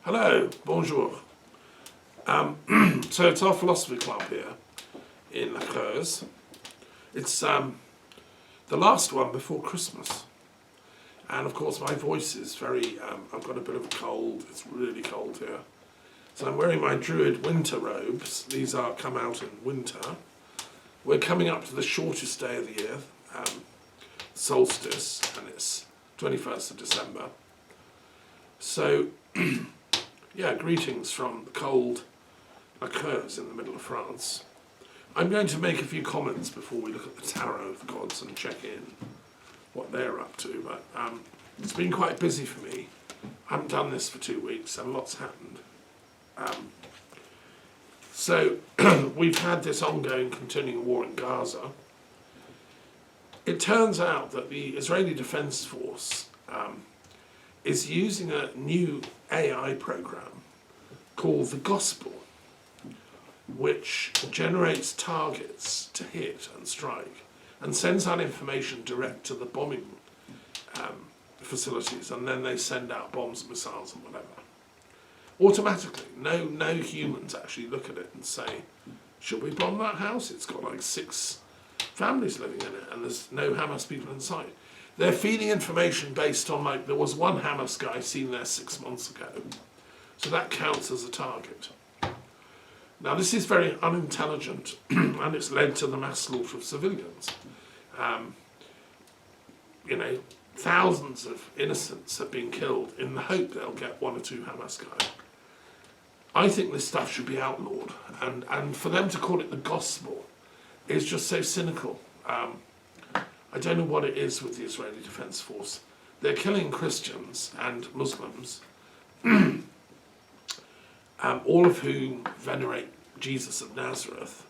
Hello, bonjour. So it's our philosophy club here in La Creuse. It's the last one before Christmas. And of course my voice is very, I've got a bit of a cold, it's really cold here. So I'm wearing my Druid winter robes. These are come out in winter. We're coming up to the shortest day of the year, solstice, and it's 21st of December. So, yeah, greetings from the cold La Creuse in the middle of France. I'm going to make a few comments before we look at the tarot of the gods and check in what they're up to, but it's been quite busy for me. I haven't done this for 2 weeks and lots happened. So we've had this ongoing continuing war in Gaza. It turns out that the Israeli Defense Force is using a new AI program called the Gospel, which generates targets to hit and strike and sends out information direct to the bombing facilities, and then they send out bombs and missiles and whatever. Automatically, no humans actually look at it and say, should we bomb that house? It's got like 6 families living in it and there's no Hamas people inside. They're feeding information based on, like, there was one Hamas guy seen there 6 months ago, so that counts as a target. Now this is very unintelligent and it's led to the mass slaughter of civilians. Thousands of innocents have been killed in the hope they'll get 1 or 2 Hamas guys. I think this stuff should be outlawed, and for them to call it the gospel is just so cynical. I don't know what it is with the Israeli Defense Force. They're killing Christians and Muslims, all of whom venerate Jesus of Nazareth,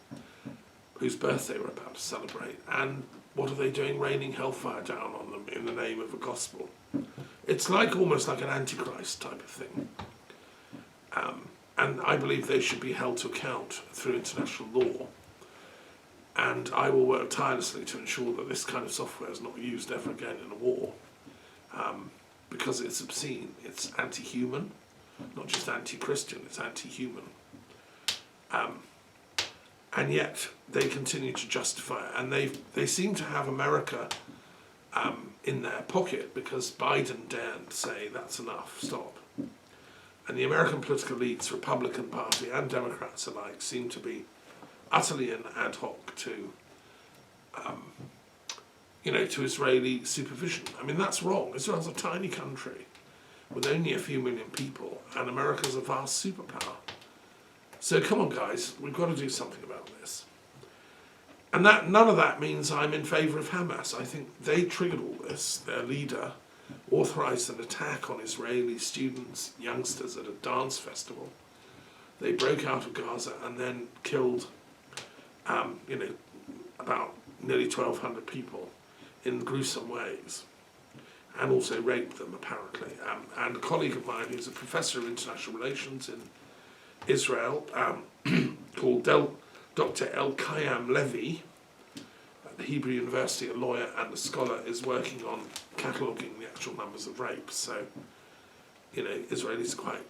whose birthday we're about to celebrate. And what are they doing? Raining hellfire down on them in the name of a gospel. It's like almost like an antichrist type of thing. And I believe they should be held to account through international law. And I will work tirelessly to ensure that this kind of software is not used ever again in a war, because it's obscene, it's anti-human, not just anti-Christian, it's anti-human. And yet they continue to justify it, and they seem to have America in their pocket, because Biden dared say that's enough, stop. And the American political elites, Republican Party and Democrats alike, seem to be utterly an ad hoc to, to Israeli supervision. I mean, that's wrong. Israel's a tiny country with only a few million people, and America's a vast superpower. So come on, guys, we've got to do something about this. And that none of that means I'm in favour of Hamas. I think they triggered all this. Their leader authorised an attack on Israeli students, youngsters at a dance festival. They broke out of Gaza and then killed about nearly 1,200 people in gruesome ways, and also raped them, apparently. And a colleague of mine who's a professor of international relations in Israel, called Dr. Elkayam Levy, at the Hebrew University, a lawyer and a scholar, is working on cataloguing the actual numbers of rapes. So, Israelis are quite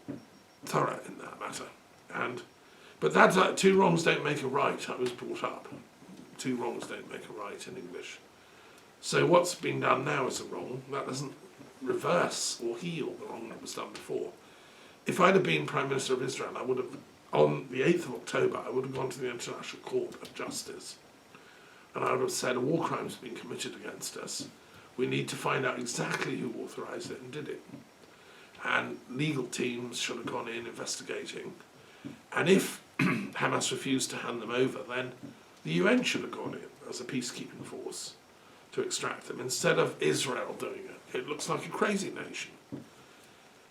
thorough in that matter. But that 2 wrongs don't make a right, I was brought up. 2 wrongs don't make a right in English. So what's being done now is a wrong. That doesn't reverse or heal the wrong that was done before. If I'd have been Prime Minister of Israel, I would have, on the 8th of October, I would have gone to the International Court of Justice. And I would have said a war crime has been committed against us. We need to find out exactly who authorised it and did it. And legal teams should have gone in investigating. And if Hamas refused to hand them over, then the UN should have gone in as a peacekeeping force to extract them, instead of Israel doing it. It looks like a crazy nation.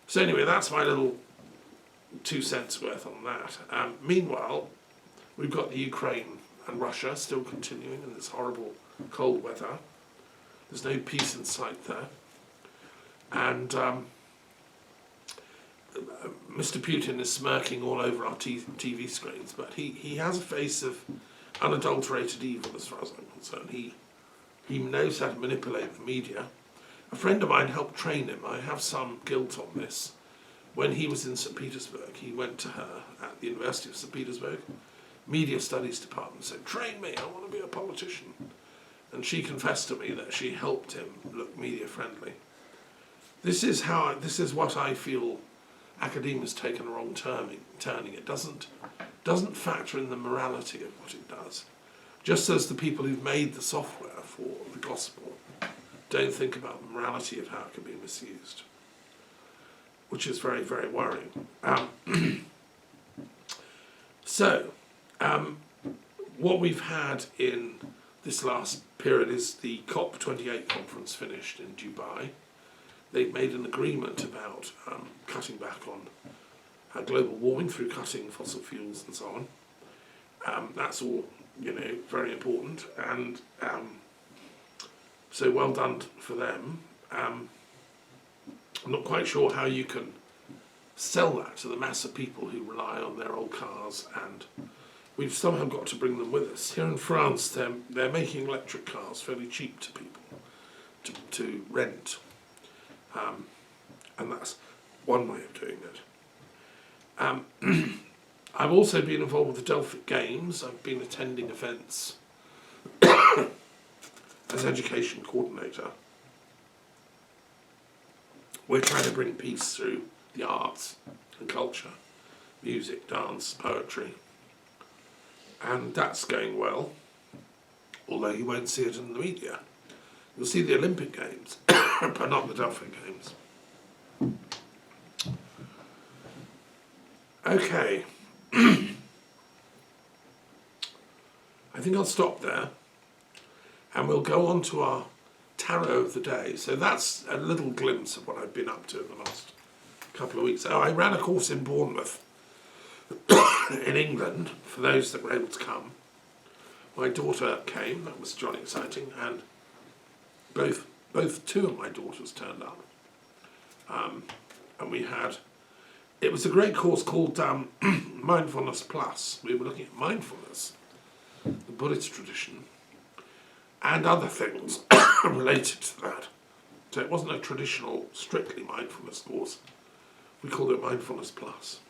So anyway, that's my little 2 cents worth on that. Meanwhile, we've got the Ukraine and Russia still continuing in this horrible cold weather. There's no peace in sight there. And Mr. Putin is smirking all over our TV screens, but he has a face of unadulterated evil as far as I'm concerned. He knows how to manipulate the media. A friend of mine helped train him. I have some guilt on this. when he was in St. Petersburg, he went to her at the University of St. Petersburg, Media Studies Department, and said, train me, I want to be a politician. And she confessed to me that she helped him look media friendly. This is what I feel academia's taken a wrong turning. It doesn't factor in the morality of what it does. Just as the people who've made the software for the gospel don't think about the morality of how it can be misused, which is very, very worrying. What we've had in this last period is the COP28 conference finished in Dubai. They've made an agreement about cutting back on global warming through cutting fossil fuels and so on. That's all, very important, and so well done for them. I'm not quite sure how you can sell that to the mass of people who rely on their old cars, and we've somehow got to bring them with us. Here in France, they're making electric cars fairly cheap to people to rent, and that's one way of doing it. I've also been involved with the Delphic Games. I've been attending events as education coordinator. We're trying to bring peace through the arts and culture, music, dance, poetry, and that's going well, although you won't see it in the media. You'll see the Olympic Games, but not the Delphic Games. Okay. I think I'll stop there, and we'll go on to our tarot of the day. So that's a little glimpse of what I've been up to in the last couple of weeks. I ran a course in Bournemouth in England for those that were able to come. My daughter came, that was jolly exciting, and both two of my daughters turned up. And it was a great course called Mindfulness Plus. We were looking at mindfulness, the Buddhist tradition, and other things related to that. So it wasn't a traditional, strictly mindfulness course. We called it Mindfulness Plus.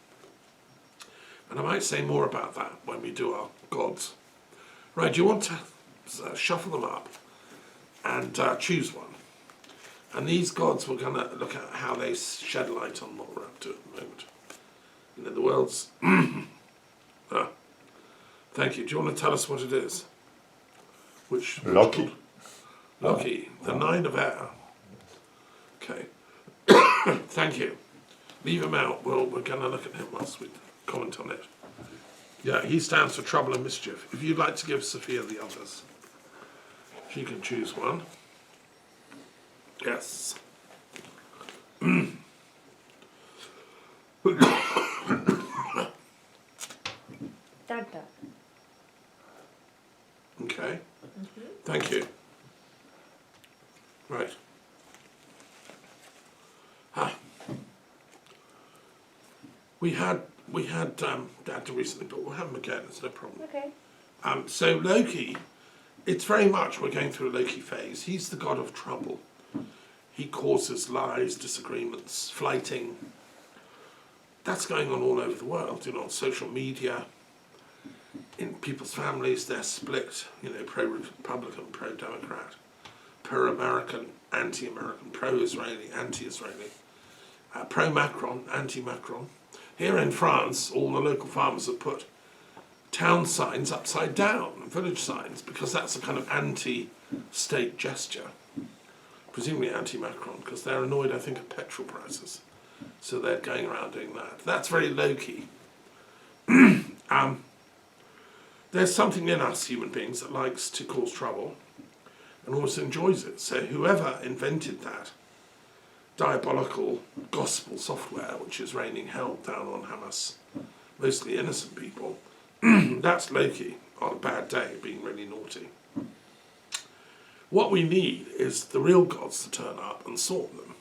And I might say more about that when we do our gods. Right, do you want to shuffle them up and choose one? And these gods, we're going to look at how they shed light on what we're up to at the moment. The world's... Thank you. Do you want to tell us what it is? Which Loki. Loki, the Nine of Air. Okay. Thank you. Leave him out. We're going to look at him whilst we comment on it. Yeah, he stands for trouble and mischief. If you'd like to give Sophia the others, she can choose one. Yes. Dada. Okay. Thank you. Right. We had Dad recently, but we'll have him again. It's no problem. Okay. So Loki, it's very much we're going through a Loki phase. He's the god of trouble. He causes lies, disagreements, flighting. That's going on all over the world. On social media, in people's families, they're split. Pro-Republican, pro-Democrat, pro-American, anti-American, pro-Israeli, anti-Israeli, pro-Macron, anti-Macron. Here in France, all the local farmers have put town signs upside down, village signs, because that's a kind of anti-state gesture, presumably anti-Macron, because they're annoyed, I think, at petrol prices. So they're going around doing that. That's very low-key. There's something in us human beings that likes to cause trouble and always enjoys it. So whoever invented that diabolical gospel software, which is raining hell down on Hamas, mostly innocent people, that's Loki on a bad day, being really naughty. What we need is the real gods to turn up and sort them.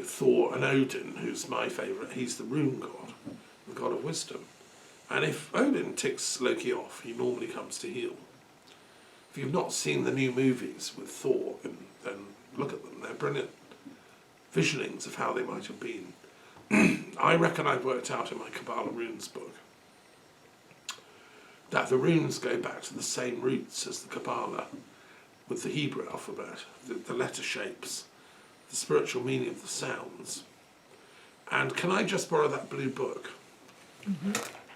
Thor and Odin, who's my favourite, he's the rune god, the god of wisdom. And if Odin ticks Loki off, he normally comes to heal. If you've not seen the new movies with Thor, then look at them. They're brilliant visionings of how they might have been. I reckon I've worked out in my Kabbalah runes book that the runes go back to the same roots as the Kabbalah with the Hebrew alphabet, the letter shapes, the spiritual meaning of the sounds. And can I just borrow that blue book?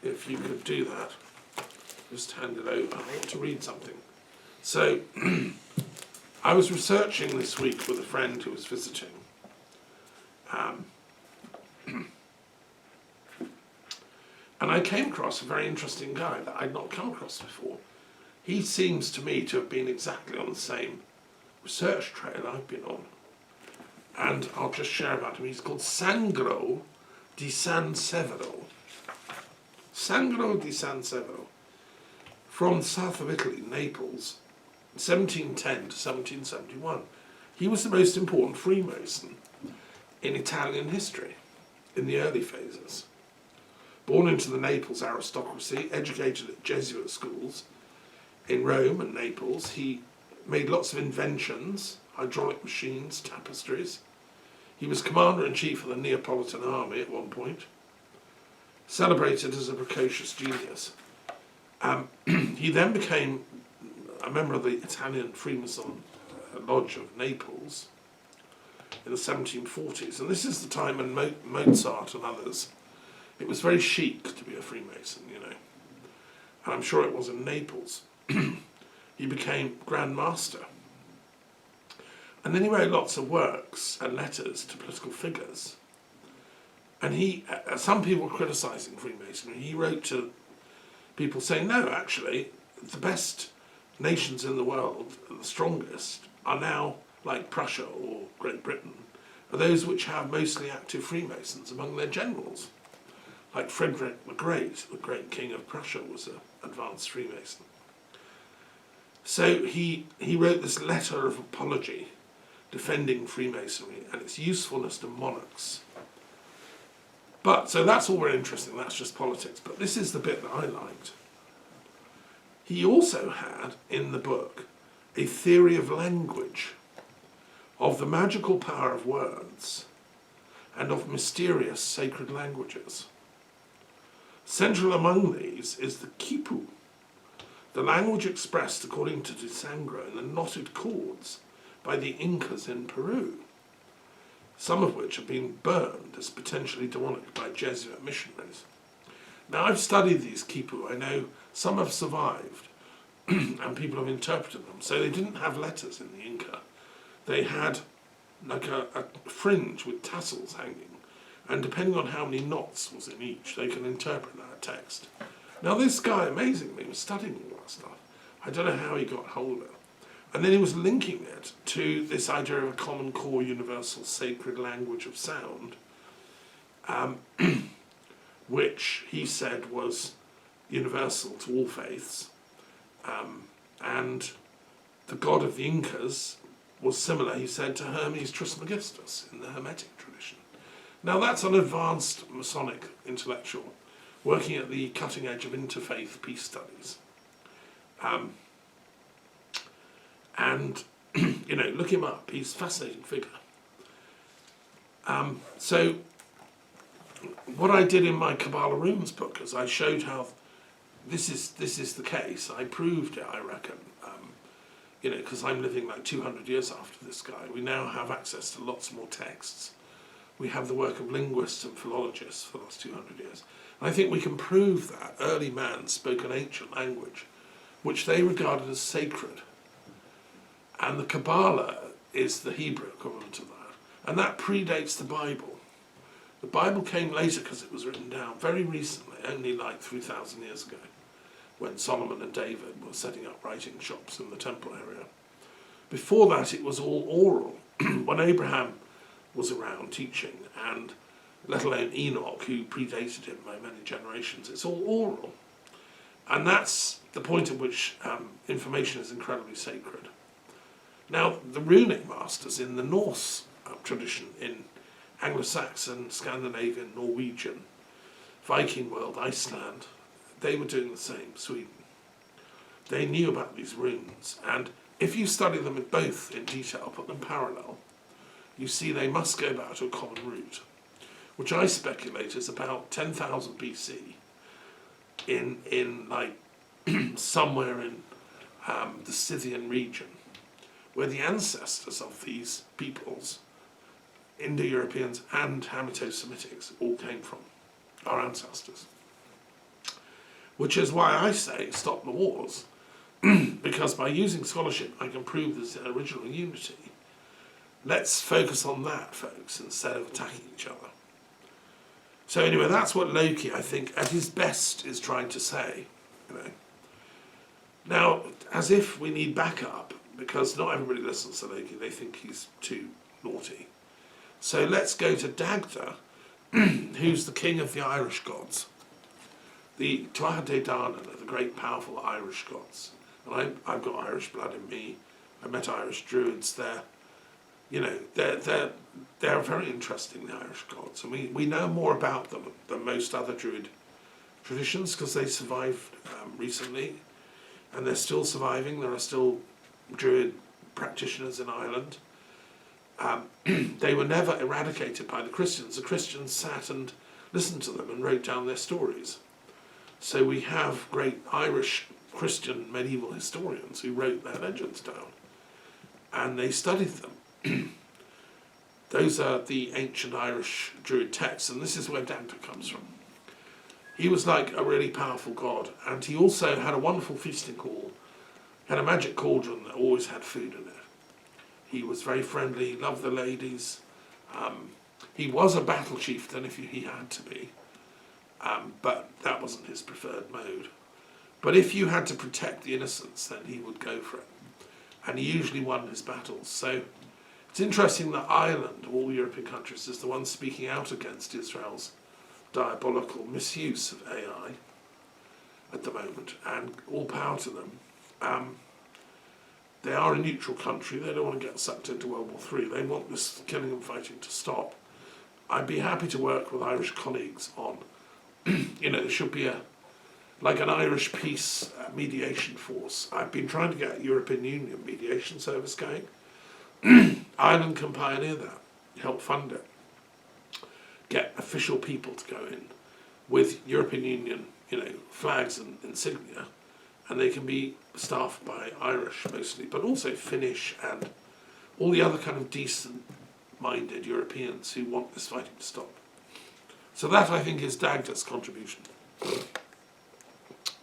If you could do that, just hand it over. I want to read something. So, I was researching this week with a friend who was visiting. And I came across a very interesting guy that I'd not come across before. He seems to me to have been exactly on the same research trail I've been on. And I'll just share about him. He's called Sangro di San Severo. Sangro di San Severo. From the south of Italy, Naples, 1710 to 1771. He was the most important Freemason in Italian history in the early phases. Born into the Naples aristocracy, educated at Jesuit schools in Rome and Naples, he made lots of inventions, hydraulic machines, tapestries. He was commander-in-chief of the Neapolitan army at one point, celebrated as a precocious genius. He then became a member of the Italian Freemason Lodge of Naples in the 1740s, and this is the time when Mozart and others, it was very chic to be a Freemason, you know, and I'm sure it was in Naples. He became Grand Master. And then he wrote lots of works and letters to political figures. And he, some people were criticising Freemasonry. He wrote to people saying, no, actually, the best nations in the world, the strongest, are now, like Prussia or Great Britain, are those which have mostly active Freemasons among their generals. Like Frederick the great king of Prussia, was an advanced Freemason. So he wrote this letter of apology defending Freemasonry and its usefulness to monarchs. But, so that's all very interesting, that's just politics, but this is the bit that I liked. He also had, in the book, a theory of language, of the magical power of words, and of mysterious sacred languages. Central among these is the Quipu, the language expressed according to De Sangro in the knotted chords by the Incas in Peru, some of which have been burned as potentially demonic by Jesuit missionaries. Now, I've studied these Quipu. I know some have survived, and people have interpreted them. So they didn't have letters in the Inca. They had like a fringe with tassels hanging, and depending on how many knots was in each, they can interpret that text. Now, this guy, amazingly, was studying all that stuff. I don't know how he got hold of it. And then he was linking it to this idea of a common core universal sacred language of sound, which he said was universal to all faiths. And the god of the Incas was similar, he said, to Hermes Trismegistus in the Hermetic tradition. Now that's an advanced Masonic intellectual working at the cutting edge of interfaith peace studies. And, you know, look him up, he's a fascinating figure. So, what I did in my Kabbalah Runes book is I showed how this is the case. I proved it, I reckon. You know, because I'm living like 200 years after this guy. We now have access to lots more texts. We have the work of linguists and philologists for the last 200 years. And I think we can prove that early man spoke an ancient language, which they regarded as sacred. And the Kabbalah is the Hebrew equivalent of that. And that predates the Bible. The Bible came later because it was written down very recently, only like 3,000 years ago, when Solomon and David were setting up writing shops in the temple area. Before that, it was all oral. When Abraham was around teaching, and let alone Enoch, who predated him by many generations, it's all oral. And that's the point at which information is incredibly sacred. Now, the runic masters in the Norse tradition, in Anglo-Saxon, Scandinavian, Norwegian, Viking world, Iceland, they were doing the same, Sweden. They knew about these runes, and if you study them both in detail, put them parallel, you see they must go back to a common root, which I speculate is about 10,000 BC in like somewhere in the Scythian region, where the ancestors of these peoples, Indo-Europeans and Hamito-Semitics, all came from, our ancestors. Which is why I say stop the wars, because by using scholarship I can prove there's an original unity. Let's focus on that, folks, instead of attacking each other. So anyway, that's what Loki, I think, at his best is trying to say. You know. Now, as if we need backup, because not everybody listens to Loki, they think he's too naughty. So let's go to Dagda, who's the king of the Irish gods. The Tuatha Dé Danann are the great powerful Irish gods. And I've got Irish blood in me. I met Irish druids there. You know, they're very interesting, the Irish gods. And we know more about them than most other druid traditions because they survived recently. And they're still surviving. There are still druid practitioners in Ireland. They were never eradicated by the Christians. The Christians sat and listened to them and wrote down their stories. So we have great Irish Christian medieval historians who wrote their legends down. And they studied them. Those are the ancient Irish druid texts, and this is where Dagda comes from. He was like a really powerful god, and he also had a wonderful feasting hall, had a magic cauldron that always had food in it. He was very friendly, loved the ladies. He was a battle chieftain if he had to be, but that wasn't his preferred mode. But if you had to protect the innocents, then he would go for it. And he usually won his battles. So it's interesting that Ireland, of all European countries, is the one speaking out against Israel's diabolical misuse of AI at the moment, and all power to them. They are a neutral country. They don't want to get sucked into World War III. They want this killing and fighting to stop. I'd be happy to work with Irish colleagues on, there should be like an Irish peace mediation force. I've been trying to get a European Union mediation service going. Ireland can pioneer that, help fund it. Get official people to go in with European Union, flags and insignia, and they can be staffed by Irish mostly, but also Finnish and all the other kind of decent-minded Europeans who want this fighting to stop. So that, I think, is Dagda's contribution.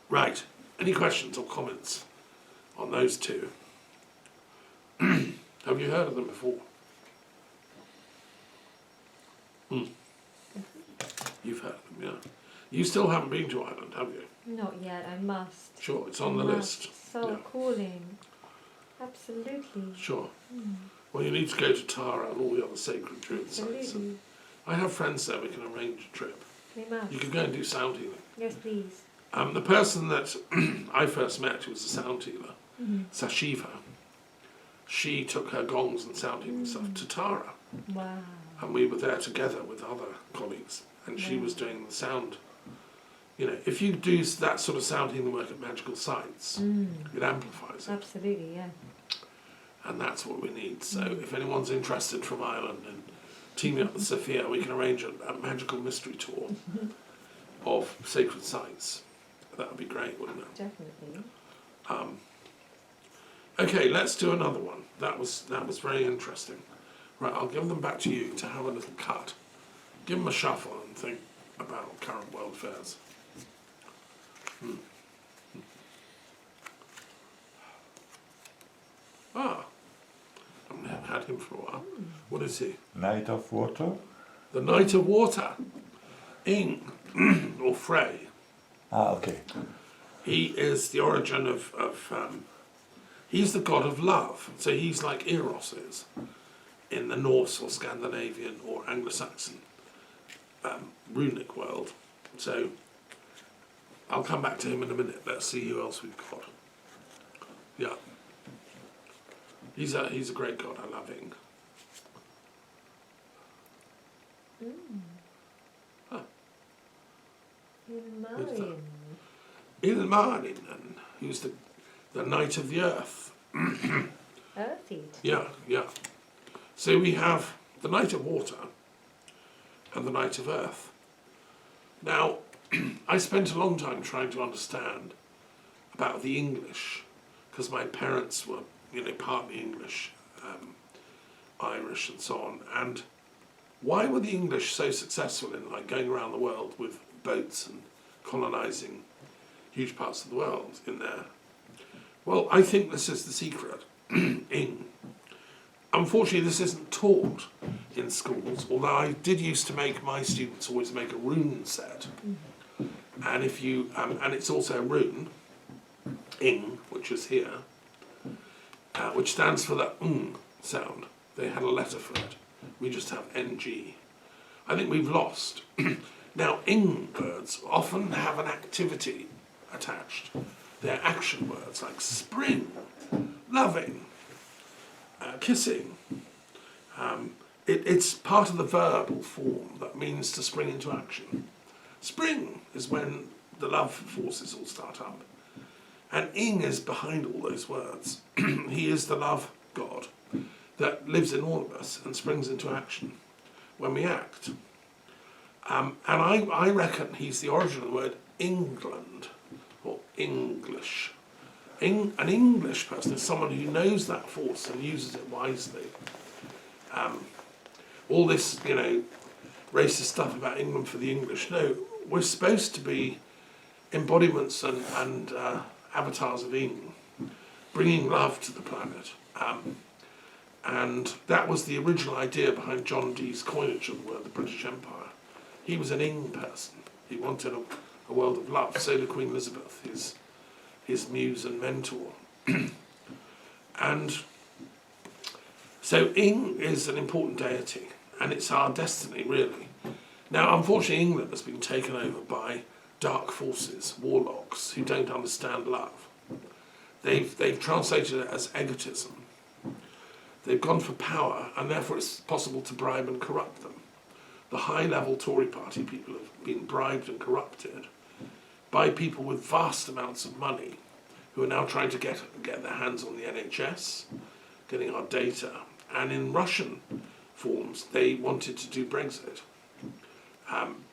Right. Any questions or comments on those two? Have you heard of them before? You've heard of them, yeah. You still haven't been to Ireland, have you? Not yet, I must. Sure, it's on the list. So Yeah. calling. Absolutely. Sure. Well, you need to go to Tara and all the other sacred druid sites. Absolutely. I have friends there, we can arrange a trip. We must. You could go and do sound healing. Yes, please. The person that I first met who was a sound healer, Sashiva, she took her gongs and sound healing stuff to Tara. Wow. And we were there together with other colleagues. And she was doing the sound. If you do that sort of sound healing work at magical sites, it amplifies it. Absolutely, yeah. And that's what we need. So if anyone's interested from Ireland and teaming up with Sophia, we can arrange a magical mystery tour of sacred sites. That would be great, wouldn't it? Definitely. Okay, let's do another one. That was very interesting. Right, I'll give them back to you to have a little cut. Give them a shuffle and think about current world affairs. I haven't had him for a while. What is he? Knight of Water? The Knight of Water. Ing, or Frey. Okay. He is the origin of he's the god of love. So he's like Eros is in the Norse or Scandinavian or Anglo-Saxon runic world. So I'll come back to him in a minute. Let's see who else we've got. Yeah. He's a great god. I love Ing. Ilmarin. Ilmarinen, who's the knight of the earth. Earthy. Yeah. So we have the Knight of Water and the Night of Earth. Now, I spent a long time trying to understand about the English, because my parents were, partly English, Irish and so on, and why were the English so successful in going around the world with boats and colonising huge parts of the world in there? Well, I think this is the secret. Unfortunately, this isn't taught in schools, although I did used to make my students always make a rune set. And if you, and it's also a rune, ing, which is here, which stands for the sound. They had a letter for it. We just have ng. I think we've lost. Now, ing words often have an activity attached. They're action words like spring, loving, kissing. It's part of the verbal form that means to spring into action. Spring is when the love forces all start up. And ing is behind all those words. He is the love God that lives in all of us and springs into action when we act. And I reckon he's the origin of the word England or English. An English person is someone who knows that force and uses it wisely. All this, racist stuff about England for the English. No, we're supposed to be embodiments and avatars of Ing, bringing love to the planet. And that was the original idea behind John Dee's coinage of the word, the British Empire. He was an Ing person. He wanted a world of love. So did Queen Elizabeth, his muse and mentor. And so Ing is an important deity, and it's our destiny, really. Now, unfortunately, England has been taken over by dark forces, warlocks, who don't understand love. They've translated it as egotism. They've gone for power, and therefore it's possible to bribe and corrupt them. The high-level Tory party people have been bribed and corrupted by people with vast amounts of money who are now trying to get their hands on the NHS, getting our data. And in Russian forms, they wanted to do Brexit,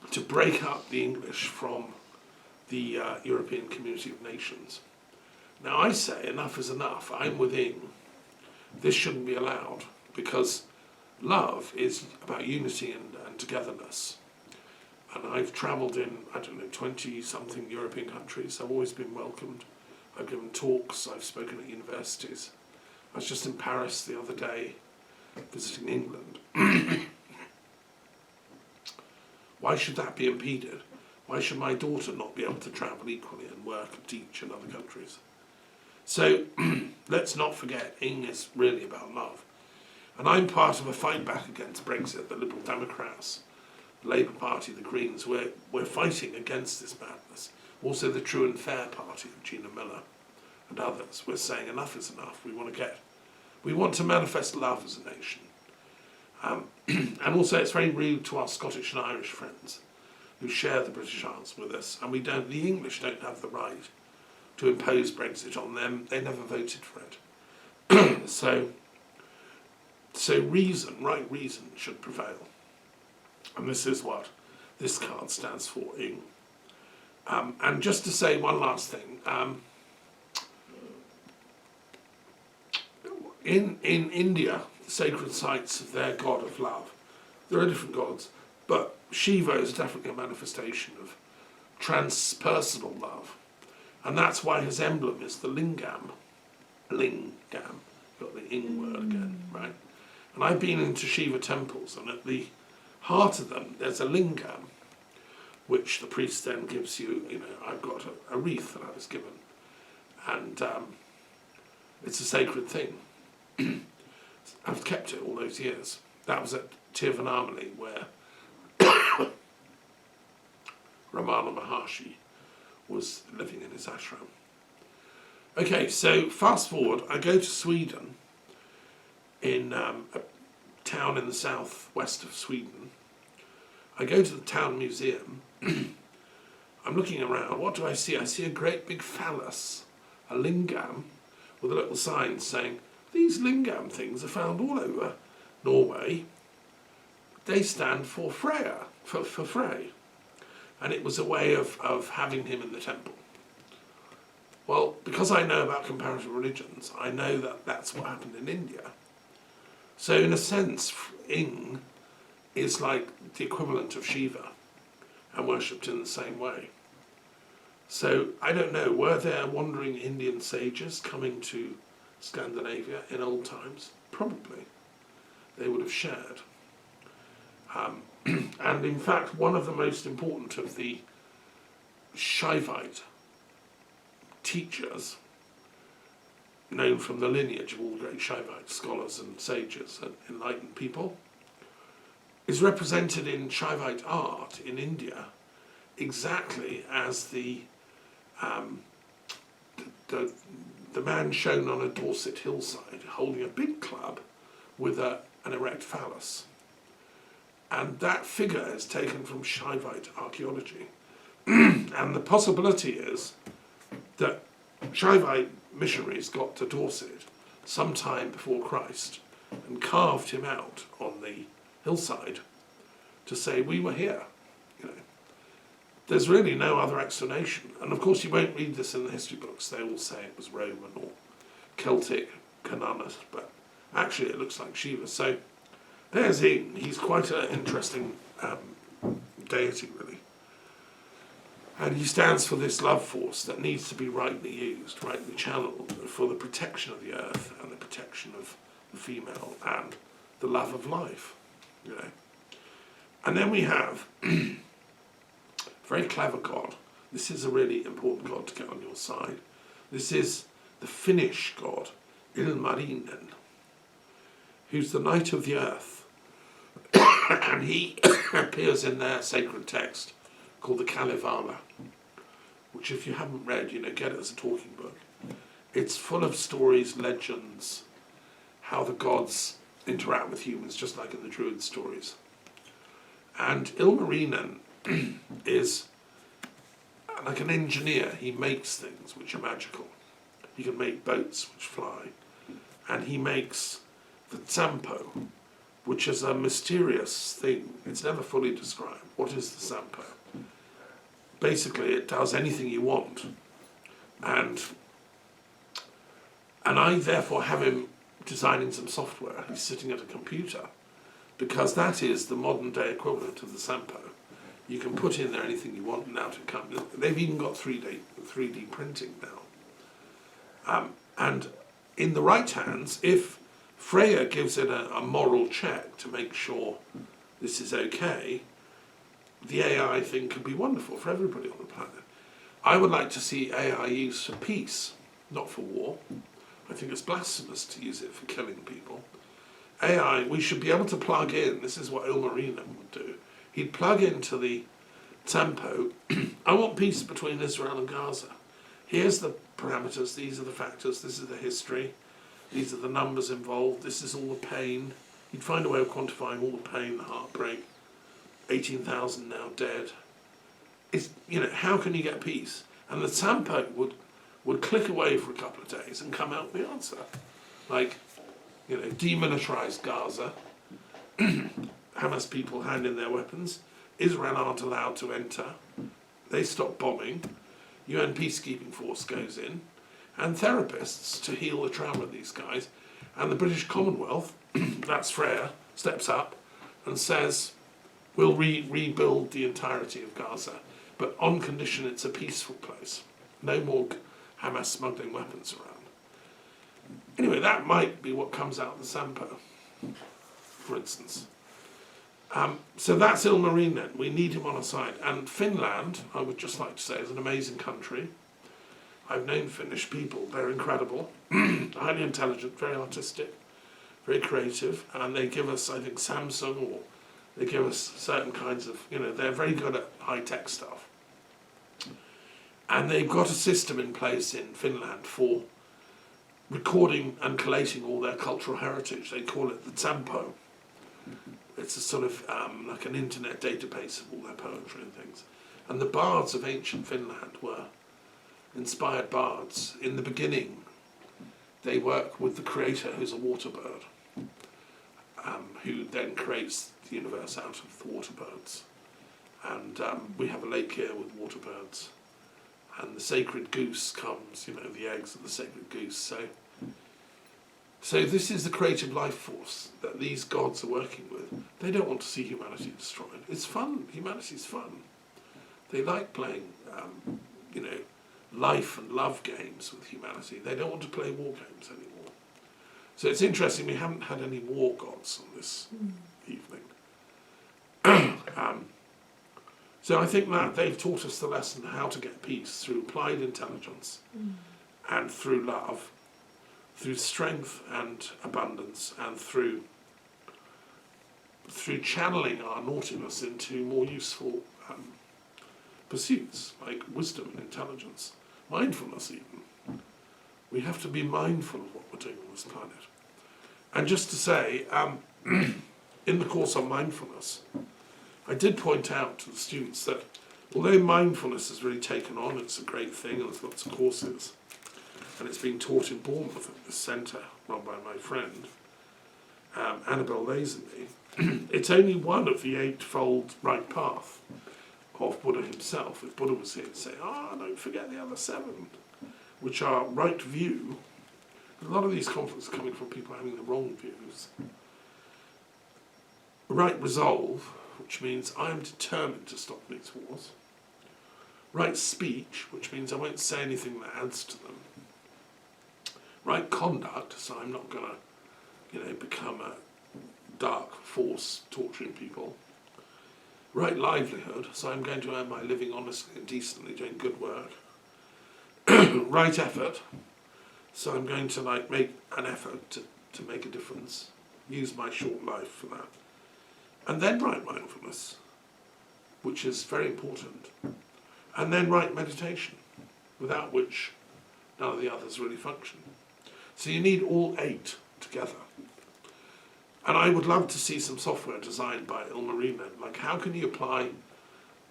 to break up the English from the European Community of Nations. Now I say enough is enough. I'm with Ing. This shouldn't be allowed, because love is about unity and togetherness. And I've travelled in, 20-something European countries. I've always been welcomed. I've given talks, I've spoken at universities. I was just in Paris the other day, visiting England. Why should that be impeded? Why should my daughter not be able to travel equally and work and teach in other countries? So let's not forget, Ing is really about love. And I'm part of a fight back against Brexit, the Liberal Democrats, the Labour Party, the Greens. We're fighting against this madness. Also the True and Fair Party of Gina Miller and others. We're saying enough is enough. We want to manifest love as a nation. And also it's very rude to our Scottish and Irish friends who share the British Isles with us, and the English don't have the right to impose Brexit on them. They never voted for it. So right reason should prevail. And this is what this card stands for, Ing. And just to say one last thing, in India, sacred sites of their god of love, there are different gods, but Shiva is definitely a manifestation of transpersonal love. And that's why his emblem is the lingam. Lingam. Got the Ing word again, right? And I've been into Shiva temples, and at the heart of them, there's a lingam, which the priest then gives you, I've got a wreath that I was given. And it's a sacred thing. I've kept it all those years. That was at Tiruvannamalai, where Ramana Maharshi was living in his ashram. Okay, so fast forward, I go to Sweden, in a town in the southwest of Sweden. I go to the town museum. I'm looking around. What do I see? I see a great big phallus, a lingam, with a little sign saying, these lingam things are found all over Norway. They stand for Freya, for Frey. And it was a way of having him in the temple. Well, because I know about comparative religions, I know that that's what happened in India. So in a sense, Ing is like the equivalent of Shiva and worshipped in the same way. So I don't know, were there wandering Indian sages coming to Scandinavia in old times? Probably. They would have shared. And in fact, one of the most important of the Shaivite teachers, known from the lineage of all the great Shaivite scholars and sages and enlightened people, is represented in Shaivite art in India exactly as the man shown on a Dorset hillside holding a big club with an erect phallus. And that figure is taken from Shaivite archaeology. And the possibility is that Shaivite missionaries got to Dorset sometime before Christ and carved him out on the hillside to say, we were here. You know, there's really no other explanation. And of course you won't read this in the history books. They will say it was Roman or Celtic, Cananus, but actually it looks like Shiva. So there's Ing. He's quite an interesting deity, really. And he stands for this love force that needs to be rightly used, rightly channeled, for the protection of the earth and the protection of the female and the love of life, you know. And then we have a very clever god. This is a really important god to get on your side. This is the Finnish god, Ilmarinen, who's the knight of the earth. And he appears in their sacred text called the Kalevala, which if you haven't read, you know, get it as a talking book. It's full of stories, legends, how the gods interact with humans, just like in the Druid stories. And Ilmarinen is like an engineer. He makes things which are magical. He can make boats which fly. And he makes the Tsampo, which is a mysterious thing. It's never fully described. What is the Tsampo? Basically, it does anything you want. And I therefore have him designing some software. He's sitting at a computer, because that is the modern day equivalent of the Tsampo. You can put in there anything you want now to come. They've even got 3D printing now. And in the right hands, if Freya gives it a moral check to make sure this is okay, the AI thing can be wonderful for everybody on the planet. I would like to see AI used for peace, not for war. I think it's blasphemous to use it for killing people. AI, we should be able to plug in, this is what Ilmarinen would do. He'd plug into the Tsampo, I want peace between Israel and Gaza. Here's the parameters, these are the factors, this is the history, these are the numbers involved, this is all the pain. He'd find a way of quantifying all the pain, the heartbreak, 18,000 now dead. It's, you know, how can you get peace? And the Tsampo would click away for a couple of days and come out with the answer. Like, you know, demilitarise Gaza, Hamas people hand in their weapons, Israel aren't allowed to enter, they stop bombing, UN peacekeeping force goes in, and therapists to heal the trauma of these guys, and the British Commonwealth, that's Freya, steps up and says, we'll rebuild the entirety of Gaza, but on condition it's a peaceful place. No more Hamas smuggling weapons around. Anyway, that might be what comes out of the Tsampo, for instance. So that's Ilmarinen. We need him on our side. And Finland, I would just like to say, is an amazing country. I've known Finnish people. They're incredible, highly intelligent, very artistic, very creative, and they give us, I think, Samsung, or they give us certain kinds of, you know, they're very good at high-tech stuff. And they've got a system in place in Finland for recording and collating all their cultural heritage. They call it the Tsampo. It's a sort of like an internet database of all their poetry and things. And the bards of ancient Finland were inspired bards. In the beginning, they work with the creator, who's a water bird, who then creates the universe out of the water birds. and we have a lake here with water birds, and the sacred goose comes, you know, the eggs of the sacred goose. So this is the creative life force that these gods are working with. They don't want to see humanity destroyed. It's fun. Humanity's fun. They like playing, you know, life and love games with humanity. They don't want to play war games anymore. So it's interesting, we haven't had any war gods on this evening. So I think that they've taught us the lesson how to get peace through applied intelligence and through love, through strength and abundance, and through channeling our naughtiness into more useful pursuits like wisdom and intelligence, mindfulness even. We have to be mindful of what we're doing on this planet. And just to say, in the course on mindfulness, I did point out to the students that although mindfulness has really taken on, it's a great thing, and there's lots of courses, and it's being taught in Bournemouth at this centre, run by my friend, Annabelle Lazenby, it's only one of the eightfold right path of Buddha himself. If Buddha was here to say, don't forget the other seven, which are right view. A lot of these conflicts are coming from people having the wrong views. Right resolve, which means I am determined to stop these wars. Right speech, which means I won't say anything that adds to them. Right conduct, so I'm not going to, become a dark force torturing people. Right livelihood, so I'm going to earn my living honestly and decently doing good work. Right effort, so I'm going to make an effort to make a difference, use my short life for that. And then right mindfulness, which is very important. And then right meditation, without which none of the others really function. So you need all 8 together. And I would love to see some software designed by Ilmarinen, like how can you apply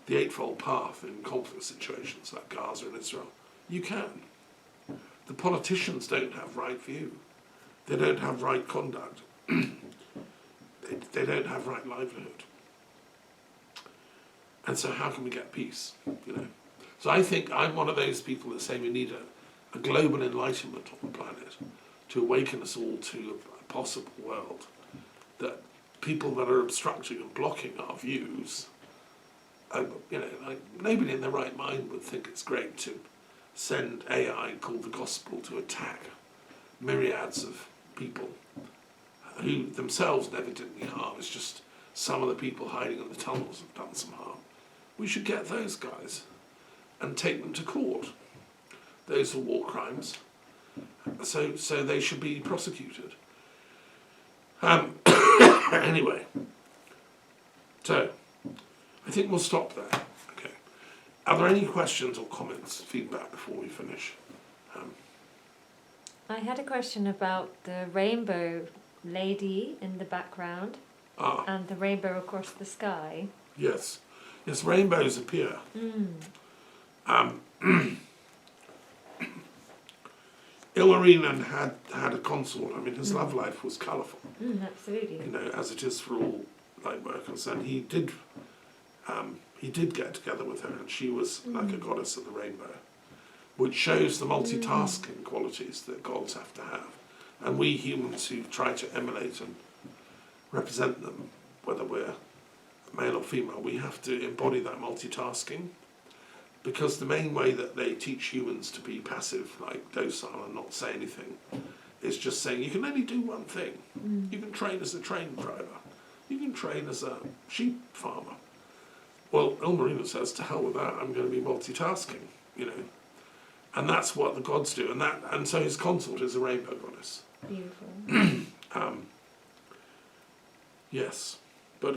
the eightfold path in conflict situations like Gaza and Israel? You can. The politicians don't have right view. They don't have right conduct. They don't have right livelihood. And so how can we get peace? So I think I'm one of those people that say we need a global enlightenment on the planet to awaken us all to a possible world that people that are obstructing and blocking our views, nobody in their right mind would think it's great to send AI called the gospel to attack myriads of people who themselves never did any harm. It's just some of the people hiding in the tunnels have done some harm. We should get those guys and take them to court. Those are war crimes. So they should be prosecuted. Anyway, so I think we'll stop there. Okay. Are there any questions or comments, feedback before we finish? I had a question about the rainbow lady in the background and the rainbow across the sky. Yes, rainbows appear. Ilmarinen had a consort. I mean, his love life was colourful. Absolutely. As it is for all light workers. And he did get together with her, and she was like a goddess of the rainbow, which shows the multitasking qualities that gods have to have. And we humans who try to emulate and represent them, whether we're male or female, we have to embody that multitasking. Because the main way that they teach humans to be passive, like docile and not say anything, is just saying you can only do one thing. You can train as a train driver. You can train as a sheep farmer. Well, Ilmarinen says, to hell with that, I'm going to be multitasking, And that's what the gods do. And so his consort is a rainbow goddess. Beautiful. Yes.